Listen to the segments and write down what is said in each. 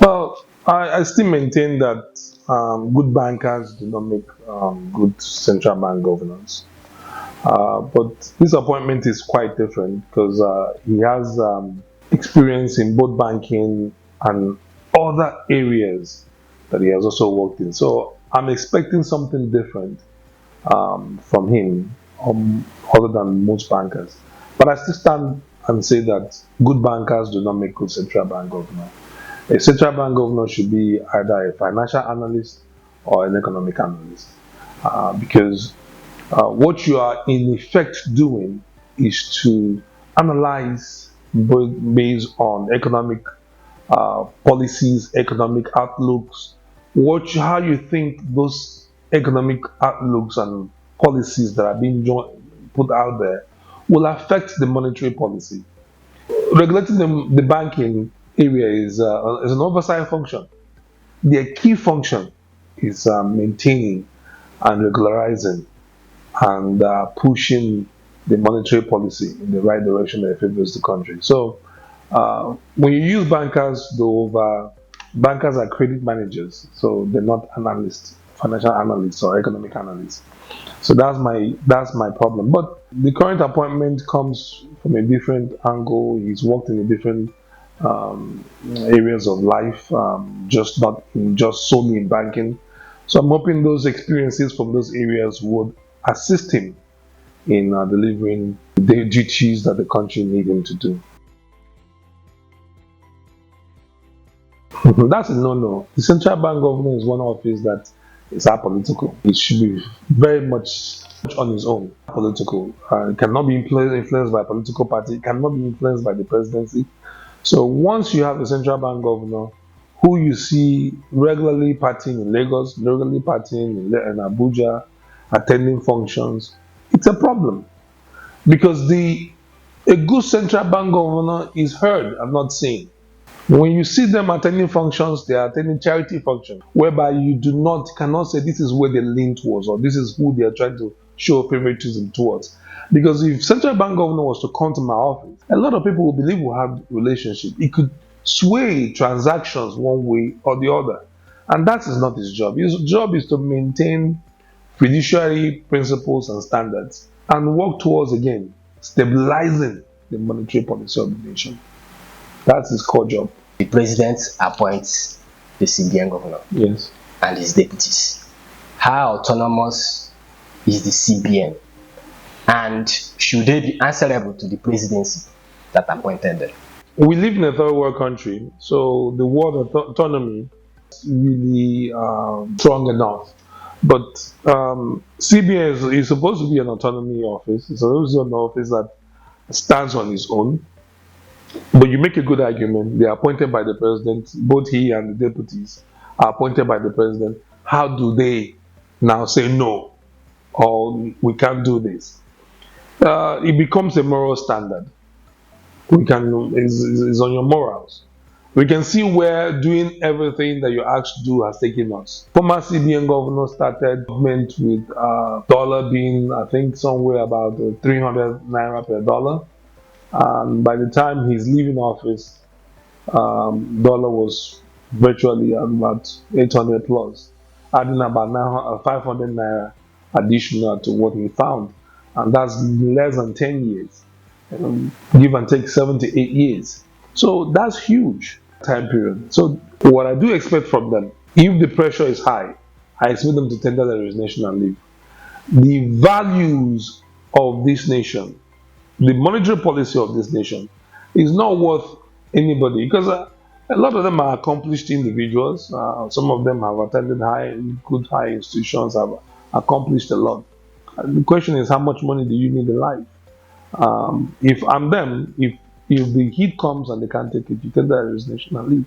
Well, I still maintain that good bankers do not make good central bank governors. But this appointment is quite different because he has experience in both banking and other areas that he has also worked in. So I'm expecting something different from him, other than most bankers. But I still stand and say that good bankers do not make good central bank governor. A central bank governor should be either a financial analyst or an economic analyst, because what you are in effect doing is to analyze based on economic policies, economic outlooks, how you think those economic outlooks and policies that are being put out there will affect the monetary policy. Regulating the banking area is an oversight function. Their key function is maintaining and regularizing and pushing the monetary policy in the right direction that favors the country. So when you use bankers, bankers are credit managers, so they're not analysts, financial analysts or economic analysts. So that's my problem. But the current appointment comes from a different angle. He's worked in a different areas of life, just not in, just solely in banking. So I'm hoping those experiences from those areas would assist him in delivering the duties that the country need him to do. That's a no-no. The central bank governor is one office that is apolitical. It should be very much on his own. Political. It cannot be influenced by a political party. It cannot be influenced by the presidency. So once you have a central bank governor who you see regularly partying in Lagos, regularly partying in Abuja, attending functions, it's a problem. Because a good central bank governor is heard and not seen. When you see them attending functions, they are attending charity functions, whereby you cannot say this is where they lean towards or this is who they are trying to show favoritism towards. Because if central bank governor was to come to my office, a lot of people will believe we have a relationship. It could sway transactions one way or the other. And that is not his job. His job is to maintain fiduciary principles and standards and work towards, again, stabilizing the monetary policy of the nation. That's his core job. The president appoints the CBN governor. Yes. And his deputies. How autonomous is the CBN? And should they be answerable to the presidency that appointed them? We live in a third world country, so the word autonomy is really strong enough. But CBN is supposed to be an autonomy office. It's supposed to be an office that stands on its own. But you make a good argument. They are appointed by the president. Both he and the deputies are appointed by the president. How do they now say no, or we can't do this? It becomes a moral standard. It's on your morals. We can see where doing everything that you're asked to do has taken us. Former CBN governor started government with dollar being, I think, somewhere about 300 Naira per dollar. And by the time he's leaving office, dollar was virtually about 800 plus, adding about 500 Naira additional to what he found. And that's less than 10 years, give and take 7 to 8 years. So that's huge time period. So what I do expect from them, if the pressure is high, I expect them to tender their resignation and leave. The values of this nation, the monetary policy of this nation is not worth anybody, because a lot of them are accomplished individuals. Some of them have attended good high institutions, have accomplished a lot. And the question is, how much money do you need in life? If I'm them, if the heat comes and they can't take it, you take that resignation and leave,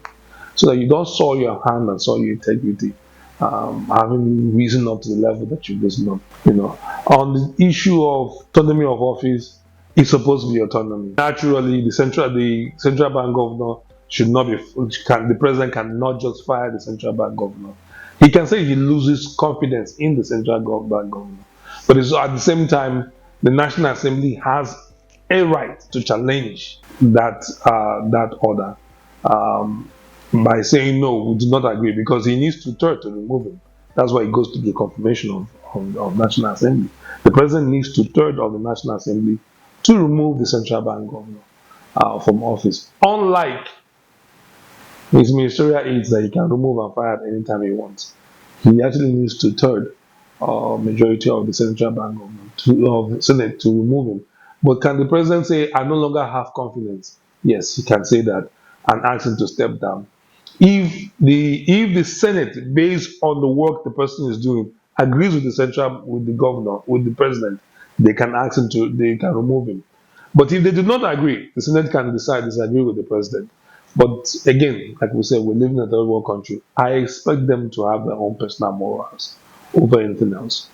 so that you don't soil your hand and soil your integrity, having risen up to the level that you've risen up. On the issue of autonomy of office, it's supposed to be autonomy. Naturally, the central bank governor should not be. The president cannot just fire the central bank governor. He can say he loses confidence in the central bank governor, but at the same time, the National Assembly has a right to challenge that order. by saying no, we do not agree, because he needs two-thirds to remove him. That's why it goes to the confirmation of National Assembly. The president needs two-thirds of the National Assembly to remove the central bank governor from office. Unlike his ministerial aides that he can remove and fire at any time he wants, he actually needs two-thirds majority of the central bank governor of the Senate to remove him. But can the president say, I no longer have confidence? Yes, he can say that and ask him to step down. If the Senate, based on the work the person is doing, agrees with the governor, with the president, they can remove him. But if they do not agree, the Senate can decide disagree with the president. But again, like we said, we live in a third world country. I expect them to have their own personal morals over anything else.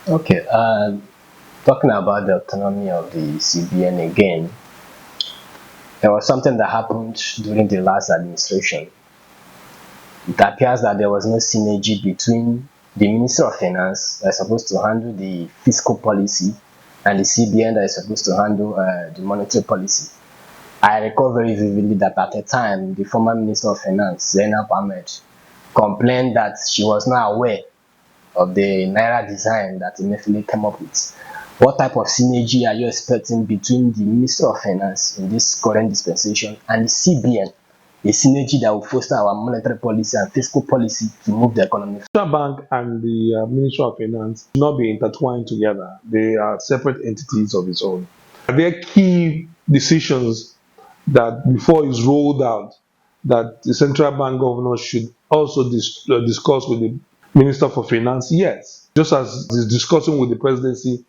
Okay, talking about the autonomy of the CBN again, there was something that happened during the last administration. It appears that there was no synergy between the Minister of Finance that is supposed to handle the fiscal policy and the CBN that is supposed to handle the monetary policy. I recall very vividly that at the time, the former Minister of Finance, Zainab Ahmed, complained that she was not aware of the Naira design that Emefiele came up with. What type of synergy are you expecting between the Minister of Finance in this current dispensation and the CBN? A synergy that will foster our monetary policy and fiscal policy to move the economy. The Central Bank and the Ministry of Finance should not be intertwined together. They are separate entities of its own. There are key decisions that before it's rolled out, that the central bank governor should also discuss with the Minister for Finance. Yes, just as he's discussing with the presidency,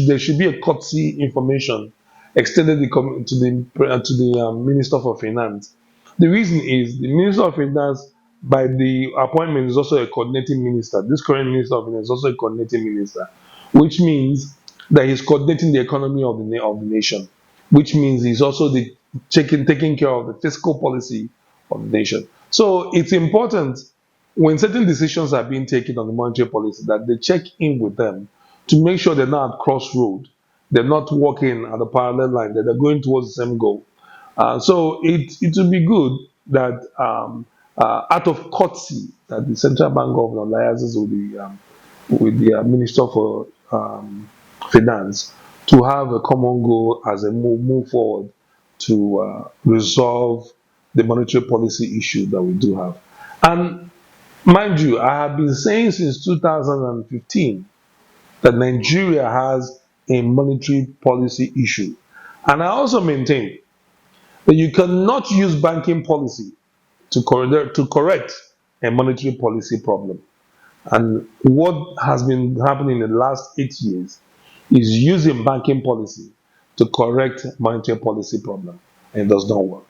there should be a courtesy information extended to the Minister for Finance. The reason is the Minister of Finance, by the appointment, is also a coordinating minister. This current Minister of Finance is also a coordinating minister, which means that he's coordinating the economy of the nation, which means he's also taking care of the fiscal policy of the nation. So it's important when certain decisions are being taken on the monetary policy that they check in with them to make sure they're not at crossroad, they're not walking at a parallel line, that they're going towards the same goal. So it would be good that out of courtesy that the central bank governor liaises with the minister for finance to have a common goal as a move forward to resolve the monetary policy issue that we do have. And mind you, I have been saying since 2015 that Nigeria has a monetary policy issue. And I also maintain that you cannot use banking policy to correct a monetary policy problem. And what has been happening in the last 8 years is using banking policy to correct monetary policy problem, and it does not work.